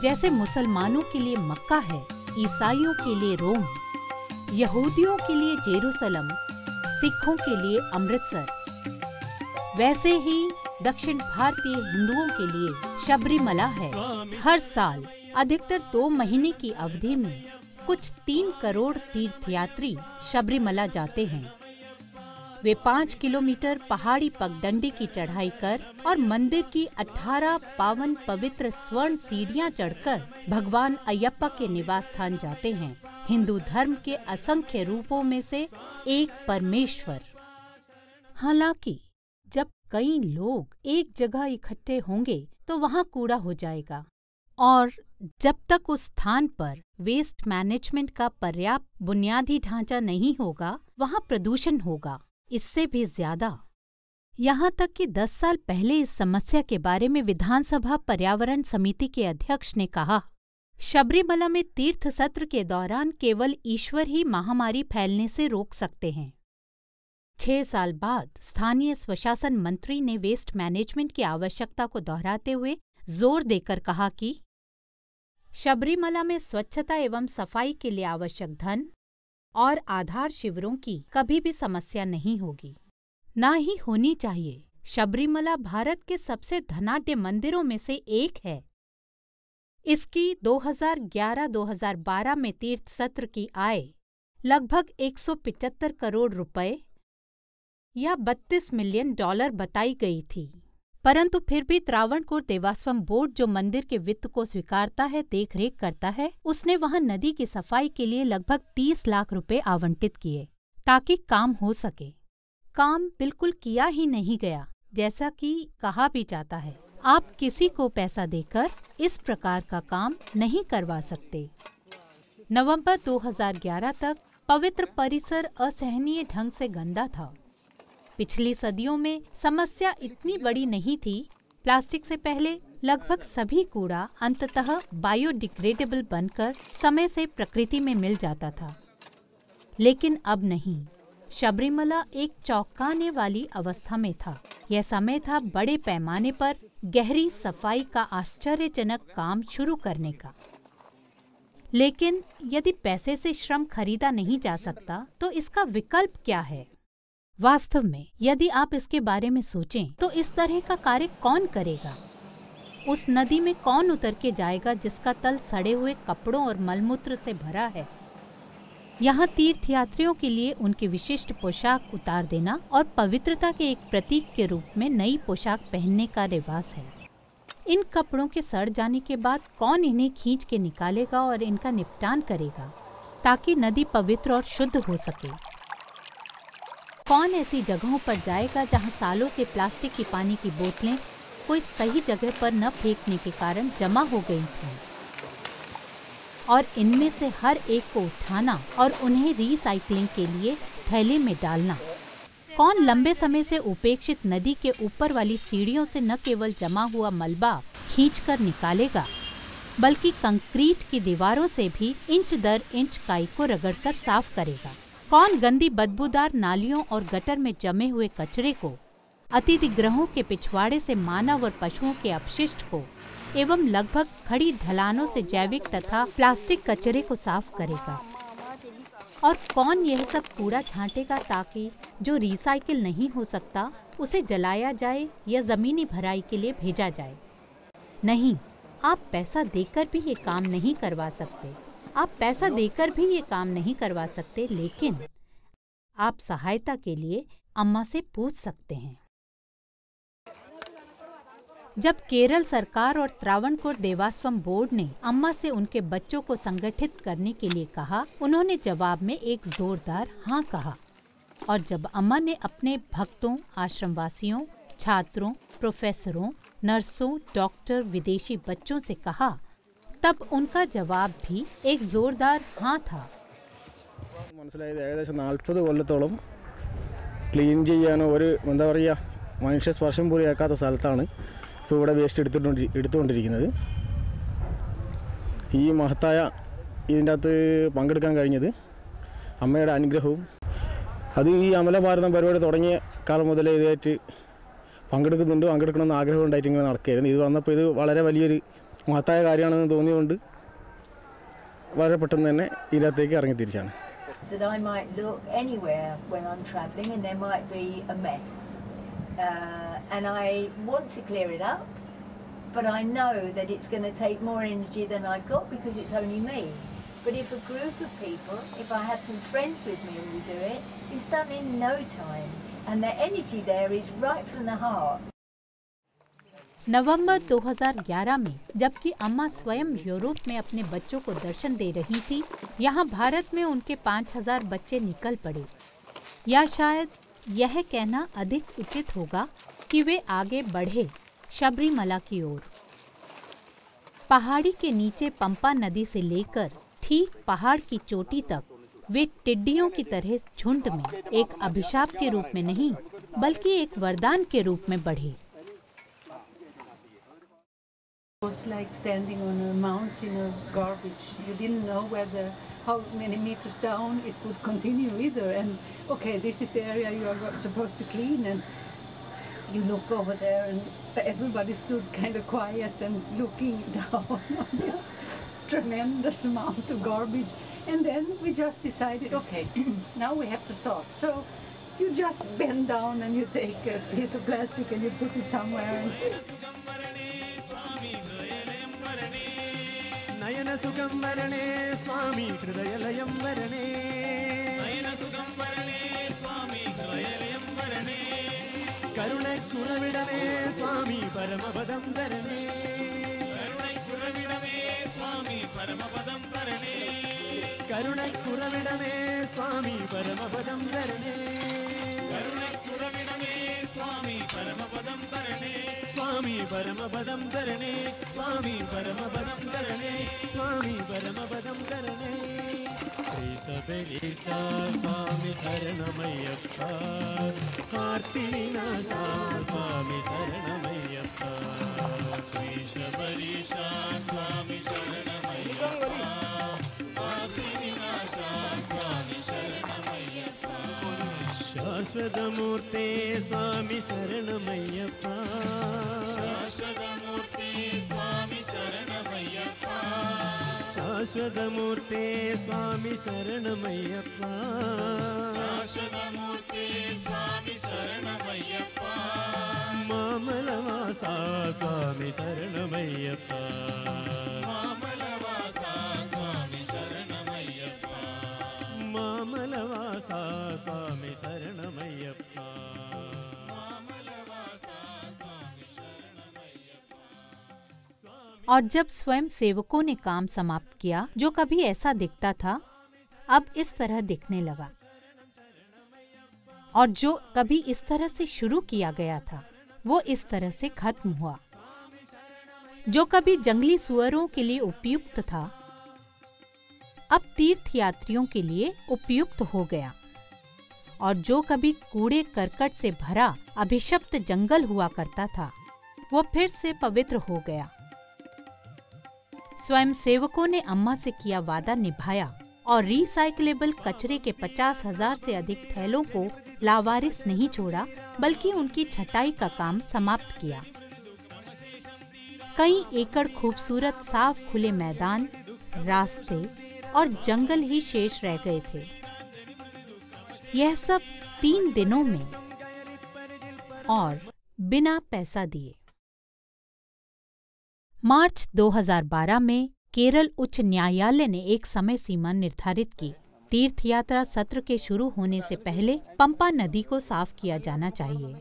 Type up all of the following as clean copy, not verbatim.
जैसे मुसलमानों के लिए मक्का है, ईसाइयों के लिए रोम, यहूदियों के लिए जेरूसलम, सिखों के लिए अमृतसर, वैसे ही दक्षिण भारतीय हिंदुओं के लिए शबरीमला है। हर साल अधिकतर 2 महीने की अवधि में कुछ 3 करोड़ तीर्थयात्री शबरीमला जाते हैं। वे 5 किलोमीटर पहाड़ी पगडंडी की चढ़ाई कर और मंदिर की 18 पावन पवित्र स्वर्ण सीढ़ियां चढ़कर भगवान अयप्पा के निवास स्थान जाते हैं, हिंदू धर्म के असंख्य रूपों में से एक परमेश्वर। हालांकि जब कई लोग एक जगह इकट्ठे होंगे तो वहां कूड़ा हो जाएगा, और जब तक उस स्थान पर वेस्ट मैनेजमेंट का पर्याप्त बुनियादी ढांचा नहीं होगा, वहां प्रदूषण होगा, इससे भी ज्यादा। यहाँ तक कि 10 साल पहले इस समस्या के बारे में विधानसभा पर्यावरण समिति के अध्यक्ष ने कहा, शबरीमला में तीर्थ सत्र के दौरान केवल ईश्वर ही महामारी फैलने से रोक सकते हैं। 6 साल बाद स्थानीय स्वशासन मंत्री ने वेस्ट मैनेजमेंट की आवश्यकता को दोहराते हुए जोर देकर कहा कि शबरीमला में स्वच्छता एवं सफाई के लिए आवश्यक धन और आधार शिविरों की कभी भी समस्या नहीं होगी, ना ही होनी चाहिए। शबरीमला भारत के सबसे धनाढ्य मंदिरों में से एक है। इसकी 2011-2012 में तीर्थ सत्र की आय लगभग 175 करोड़ रुपए या $32 मिलियन बताई गई थी, परंतु फिर भी त्रावणकोर देवास्वम बोर्ड, जो मंदिर के वित्त को स्वीकारता है, देखरेख करता है, उसने वहां नदी की सफाई के लिए लगभग 30 लाख रुपए आवंटित किए ताकि काम हो सके। काम बिल्कुल किया ही नहीं गया, जैसा कि कहा भी जाता है। आप किसी को पैसा देकर इस प्रकार का काम नहीं करवा सकते। नवंबर 2011 तक पवित्र परिसर असहनीय ढंग से गंदा था। पिछली सदियों में समस्या इतनी बड़ी नहीं थी। प्लास्टिक से पहले लगभग सभी कूड़ा अंततः बायोडिग्रेडेबल बनकर समय से प्रकृति में मिल जाता था, लेकिन अब नहीं। शबरीमला एक चौंकाने वाली अवस्था में था। यह समय था बड़े पैमाने पर गहरी सफाई का आश्चर्यजनक काम शुरू करने का। लेकिन यदि पैसे से श्रम खरीदा नहीं जा सकता तो इसका विकल्प क्या है? वास्तव में यदि आप इसके बारे में सोचें तो इस तरह का कार्य कौन करेगा? उस नदी में कौन उतर के जाएगा जिसका तल सड़े हुए कपड़ों और मलमूत्र से भरा है? यहाँ तीर्थयात्रियों के लिए उनकी विशिष्ट पोशाक उतार देना और पवित्रता के एक प्रतीक के रूप में नई पोशाक पहनने का रिवाज है। इन कपड़ों के सड़ जाने के बाद कौन इन्हें खींच के निकालेगा और इनका निपटान करेगा ताकि नदी पवित्र और शुद्ध हो सके? कौन ऐसी जगहों पर जाएगा जहां सालों से प्लास्टिक की पानी की बोतलें कोई सही जगह पर न फेंकने के कारण जमा हो गई थीं, और इनमें से हर एक को उठाना और उन्हें रीसाइक्लिंग के लिए थैले में डालना? कौन लंबे समय से उपेक्षित नदी के ऊपर वाली सीढ़ियों से न केवल जमा हुआ मलबा खींचकर निकालेगा, बल्कि कंक्रीट की दीवारों से भी इंच दर इंच काई को रगड़कर साफ करेगा? कौन गंदी बदबूदार नालियों और गटर में जमे हुए कचरे को, अतिथि गृहों के पिछवाड़े से मानव और पशुओं के अपशिष्ट को एवं लगभग खड़ी ढलानों से जैविक तथा प्लास्टिक कचरे को साफ करेगा? और कौन यह सब कूड़ा छांटेगा ताकि जो रिसाइकिल नहीं हो सकता उसे जलाया जाए या जमीनी भराई के लिए भेजा जाए? नहीं, आप पैसा देकर भी ये काम नहीं करवा सकते। आप पैसा देकर भी ये काम नहीं करवा सकते, लेकिन आप सहायता के लिए अम्मा से पूछ सकते हैं। जब केरल सरकार और त्रावणकोर देवास्वम बोर्ड ने अम्मा से उनके बच्चों को संगठित करने के लिए कहा, उन्होंने जवाब में एक जोरदार हाँ कहा। और जब अम्मा ने अपने भक्तों, आश्रमवासियों, छात्रों, प्रोफेसरों, नर्सों, डॉक्टर, विदेशी बच्चों से कहा, तब उनका जवाब भी एक जोरदार हाँ था। മനസ്സിലായത് ഏകദേശം 40 കൊല്ലത്തോളം ക്ലീൻ ചെയ്യാൻ ഒരു എന്താ പറയുക മനുഷ്യ സ്പർശം പോലും ഏൽക്കാത്ത സ്ഥലത്താണ് ഇപ്പോൾ ഇവിടെ വേസ്റ്റ് എടുത്തുകൊണ്ടിരിക്കുന്നത്. ഈ മഹത്തായ ഇതിൻ്റെ അകത്ത് പങ്കെടുക്കാൻ കഴിഞ്ഞത് അമ്മയുടെ അനുഗ്രഹവും, അത് ഈ അമലഭാരതം പരിപാടി തുടങ്ങിയ കാലം മുതലേ ഇതായിട്ട് പങ്കെടുക്കണമെന്ന് ആഗ്രഹം ഉണ്ടായിട്ട് ഇങ്ങനെ നടക്കുകയായിരുന്നു. ഇത് വന്നപ്പോൾ ഇത് വളരെ വലിയൊരു മഹത്തായ കാര്യമാണെന്ന് തോന്നിയുകൊണ്ട് വളരെ പെട്ടെന്ന് തന്നെ ഇതിനകത്തേക്ക് ഇറങ്ങി തിരിച്ചാണ്. That I might look anywhere when I'm travelling and there might be a mess, and I want to clear it up, but I know that it's going to take more energy than I've got because it's only me. But if a group of people, if I had some friends with me who do it, it's done in no time, and the energy there is right from the heart. नवंबर 2011 में जबकि अम्मा स्वयं Europe में अपने बच्चों को दर्शन दे रही थी, यहाँ भारत में उनके 5000 बच्चे निकल पड़े। या शायद यह कहना अधिक उचित होगा कि वे आगे बढ़े शबरीमला की ओर। पहाड़ी के नीचे पंपा नदी से लेकर ठीक पहाड़ की चोटी तक वे टिड्डियों की तरह झुंड में एक अभिशाप के रूप में नहीं बल्कि एक वरदान के रूप में बढ़े। It was like standing on a mountain of garbage. You didn't know whether how many meters down it would continue either. And okay, this is the area you are supposed to clean, and you look over there, and everybody stood kind of quiet and looking down on this tremendous amount of garbage. And then we just decided, okay, now we have to start. So you just bend down and you take a piece of plastic and you put it somewhere. नयन सुगम वरणे स्वामी हृदयलयं वरणे नयन सुगम वरणे स्वामी हृदयलयं वरणे करुणै कुरविडने स्वामी परमपदं वरणे करुणै कुरविडने स्वामी परमपदं वरणे करुणै कुरविडने स्वामी परमपदं वरणे करुणै कुरविडने स्वामी परमपदं वरणे स्वामी परमपदं वरणे स्वामी परमपदं वरणे स्वामी परमपदं वरणे श्रीशबरीशा स्वामी शरणमय्यप्पा कार्तिविनाशा स्वामी शरणमय्यप्पा श्रीशबरीशा स्वामी शरणमय्यप्पा कार्तिविनाशा स्वामी शरणमय्यप्पा शाश्वतमूर्ते स्वामी शरणमय्यप्पा शाश्वतमूर्ते स्वामी शरणमय्यप्पा शाश्वतमूर्ते स्वामी शरणमय्यप्पा शाश्वतमूर्ते स्वामी शरणमय्यप्पा मामलवासा स्वामी शरणमय्यप्पा मामलवासा स्वामी शरणमय्यप्पा मामलवासा स्वामी शरणमय्यप्पा और जब स्वयं सेवकों ने काम समाप्त किया, जो कभी ऐसा दिखता था अब इस तरह दिखने लगा, और जो कभी इस तरह से शुरू किया गया था वो इस तरह से खत्म हुआ। जो कभी जंगली सुअरों के लिए उपयुक्त था अब तीर्थयात्रियों के लिए उपयुक्त हो गया, और जो कभी कूड़े करकट से भरा अभिशप्त जंगल हुआ करता था वो फिर से पवित्र हो गया। स्वयं सेवकों ने अम्मा से किया वादा निभाया और रिसाइक्लेबल कचरे के 50,000 से अधिक थैलों को लावारिस नहीं छोड़ा बल्कि उनकी छटाई का काम समाप्त किया। कई एकड़ खूबसूरत साफ खुले मैदान, रास्ते और जंगल ही शेष रह गए थे। यह सब 3 दिनों में और बिना पैसा दिए। मार्च 2012 में केरल उच्च न्यायालय ने एक समय सीमा निर्धारित की। तीर्थयात्रा सत्र के शुरू होने से पहले पंपा नदी को साफ किया जाना चाहिए।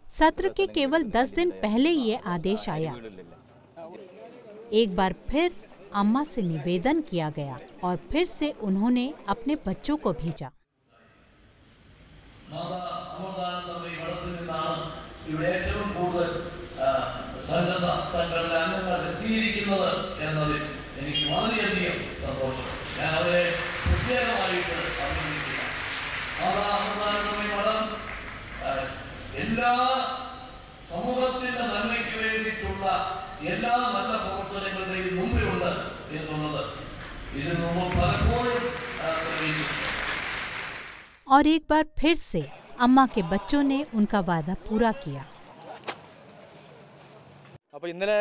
सत्र के केवल 10 दिन पहले ये आदेश आया। एक बार फिर अम्मा से निवेदन किया गया और फिर से उन्होंने अपने बच्चों को भेजा। और एक बार फिर से अम्मा के बच्चों ने उनका वादा पूरा किया। അപ്പോൾ ഇന്നലെ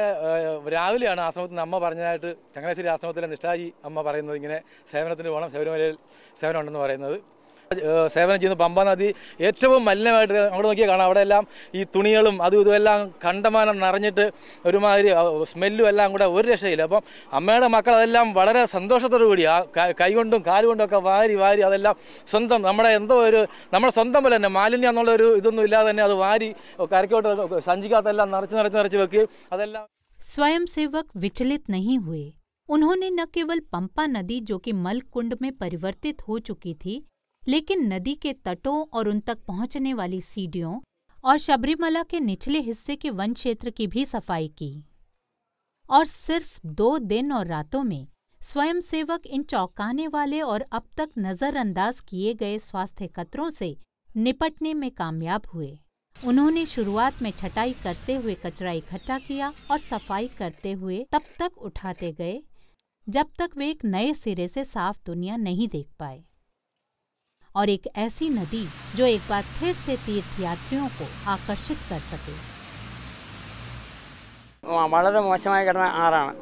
രാവിലെയാണ് ആശ്രമത്തിൽ നിന്ന് അമ്മ പറഞ്ഞതായിട്ട് ചങ്ങനാശ്ശേരി ആശ്രമത്തിലെ നിഷ്ഠാജി അമ്മ പറയുന്നത് ഇങ്ങനെ സേവനത്തിന് പോകണം, ശബരിമലയിൽ സേവനം ഉണ്ടെന്ന് പറയുന്നത്. സേവനം ചെയ്യുന്ന പമ്പാ നദി ഏറ്റവും മലിനമായിട്ട് അങ്ങോട്ട് നോക്കിയാൽ കാണാം. അവിടെ എല്ലാം ഈ തുണികളും അതും ഇതുമെല്ലാം കണ്ടമാനം നിറഞ്ഞിട്ട് ഒരുമാതിരി സ്മെല്ലും എല്ലാം കൂടെ ഒരു രക്ഷയില്ല. അപ്പം അമ്മയുടെ മക്കൾ അതെല്ലാം വളരെ സന്തോഷത്തോടു കൂടി ആ കൈകൊണ്ടും കാലുകൊണ്ടും ഒക്കെ വാരി വാരി അതെല്ലാം സ്വന്തം നമ്മുടെ നമ്മുടെ സ്വന്തം പോലെ തന്നെ മാലിന്യം എന്നുള്ളൊരു ഇതൊന്നും ഇല്ലാതെ തന്നെ അത് വാരി കരയ്ക്കോട്ട് സഞ്ചിക്കകത്തെല്ലാം നിറച്ച് വെക്കുകയും അതെല്ലാം. स्वयं सेवक विचलित नहीं हुए। उन्होंने न केवल पंपा नदी जो कि मल कुंड में परिवर्तित हो चुकी थी, लेकिन नदी के तटों और उन तक पहुंचने वाली सीढ़ियों और शबरीमला के निचले हिस्से के वन क्षेत्र की भी सफाई की। और सिर्फ 2 दिन और रातों में स्वयंसेवक इन चौंकाने वाले और अब तक नजरअंदाज किए गए स्वास्थ्य खतरों से निपटने में कामयाब हुए। उन्होंने शुरुआत में छटाई करते हुए कचरा इकट्ठा किया और सफाई करते हुए तब तक उठाते गए जब तक वे एक नए सिरे से साफ दुनिया नहीं देख पाए और एक ऐसी नदी जो एक बार फिर से तीर्थयात्रियों को आकर्षित कर सके। വളരെ മോശമായി കിടന്ന ആറാണ്.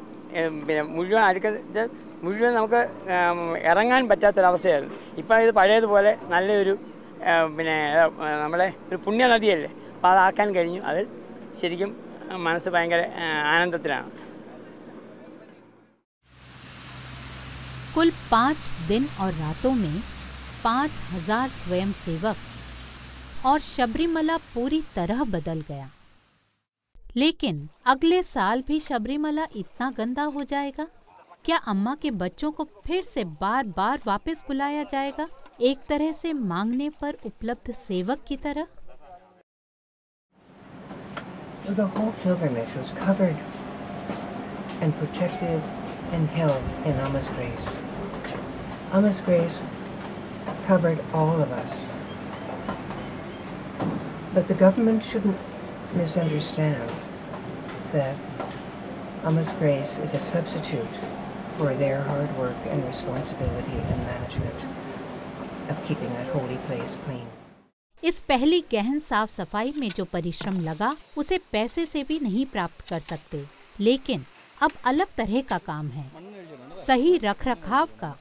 പിന്നെ മുഴുവൻ മുഴുവൻ നമുക്ക് ഇറങ്ങാൻ പറ്റാത്തൊരവസ്ഥയായിരുന്നു. ഇപ്പോൾ ഇത് പഴയതുപോലെ നല്ലൊരു പിന്നെ നമ്മളെ ഒരു പുണ്യനദിയല്ലേ, അപ്പോൾ അതാക്കാൻ കഴിഞ്ഞു. അതിൽ ശരിക്കും മനസ്സ് ഭയങ്കര ആനന്ദത്തിലാണ്. कुल 5 दिन और रातों में 5000 स्वयंसेवक और शबरीमला पूरी तरह बदल गया। लेकिन अगले साल भी शबरीमला इतना गंदा हो जाएगा? क्या अम्मा के बच्चों को फिर से बार बार वापस बुलाया जाएगा, एक तरह से मांगने पर उपलब्ध सेवक की तरह? The whole pilgrimage was covered and protected and held in Amma's grace. Amma's grace covered all of us. But the government shouldn't misunderstand that Amma's grace is a substitute for their hard work and responsibility and management of keeping that holy place clean. इस पहली गहन साफ सफाई में जो परिश्रम लगा उसे पैसे से भी नहीं प्राप्त कर सकते, लेकिन अब अलग तरह का काम है, सही रखरखाव का।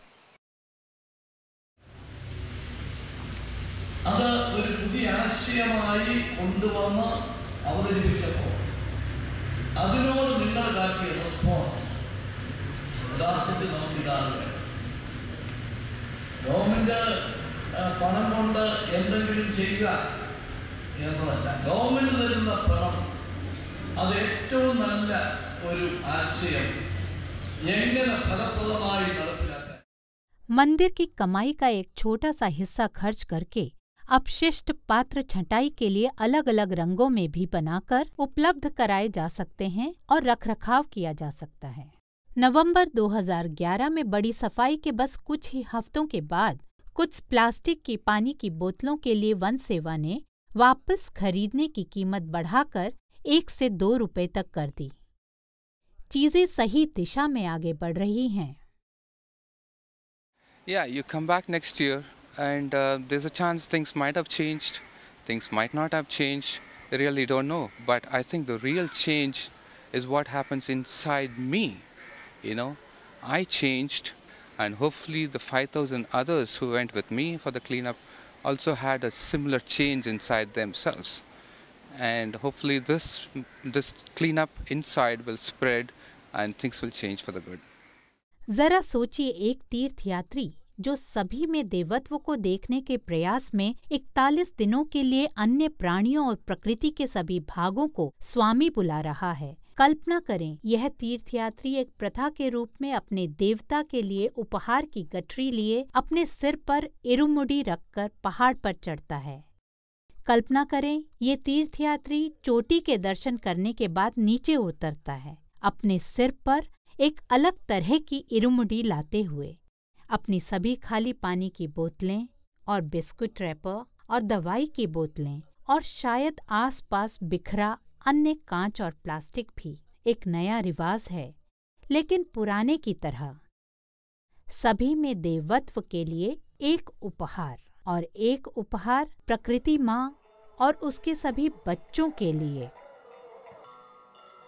അത് ഒരു പുതിയ ആശയമായി കൊണ്ടുവന്ന് അവതരിപ്പിച്ചപ്പോൾ അതിനോട് നിങ്ങൾ കാട്ടിയ റെസ്പോൺസ് യഥാർത്ഥത്തിൽ നമുക്ക് ഇതാണ്. ഗവൺമെന്റ് പണം കൊണ്ട് എന്തെങ്കിലും ചെയ്യുക എന്നതല്ല, ഗവൺമെന്റ് തരുന്ന പണം അത് ഏറ്റവും നല്ല ഒരു ആശയം എങ്ങനെ ഫലപ്രദമായി നടപ്പിലാക്കാൻ. मंदिर की कमाई का एक छोटा सा हिस्सा खर्च करके अपशिष्ट पात्र छंटाई के लिए अलग अलग रंगों में भी बनाकर उपलब्ध कराए जा सकते हैं और रखरखाव किया जा सकता है। नवंबर 2011 में बड़ी सफाई के बस कुछ ही हफ्तों के बाद कुछ प्लास्टिक की पानी की बोतलों के लिए वन सेवा ने वापस खरीदने की कीमत बढ़ाकर 1 से 2 रुपए तक कर दी। चीजें सही दिशा में आगे बढ़ रही हैं। Yeah, you come back next year and there's a chance things might have changed, things might not have changed, I really don't know. But I think the real change is what happens inside me. You know, I changed and hopefully the 5,000 others who went with me for the cleanup also had a similar change inside themselves. And hopefully this cleanup inside will spread and things will change for the good. जरा सोचिए, एक तीर्थयात्री जो सभी में देवत्व को देखने के प्रयास में 41 दिनों के लिए अन्य प्राणियों और प्रकृति के सभी भागों को स्वामी बुला रहा है। कल्पना करें, यह तीर्थयात्री एक प्रथा के रूप में अपने देवता के लिए उपहार की गठरी लिए अपने सिर पर इरुमुडी रखकर पहाड़ पर चढ़ता है। कल्पना करें, ये तीर्थयात्री चोटी के दर्शन करने के बाद नीचे उतरता है, अपने सिर पर एक अलग तरह की इरुमुडी लाते हुए। अपनी सभी खाली पानी की बोतलें और बिस्कुट रैपर और दवाई की बोतलें और शायद आसपास बिखरा अन्य कांच और प्लास्टिक भी एक नया रिवाज है, लेकिन पुराने की तरह। सभी में देवत्व के लिए एक उपहार, और एक उपहार प्रकृति माँ और उसके सभी बच्चों के लिए।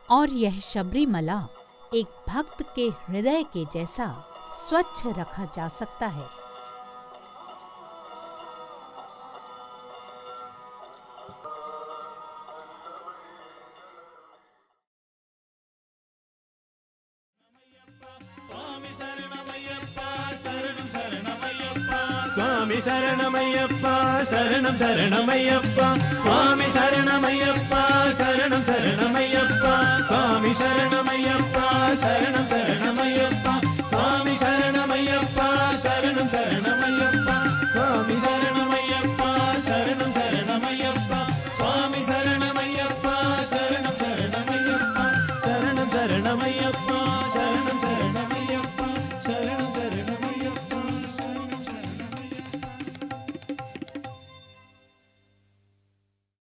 और यह शबरीमला एक भक्त के हृदय के जैसा स्वच्छ रखा जा सकता है। स्वामी शरणमय्यप्पा शरणं शरणमय्यप्पा स्वामी शरणमय्यप्पा शरणं शरणमय्यप्पा स्वामी शरणमय्यप्पा शरणं शरणमय्यप्पा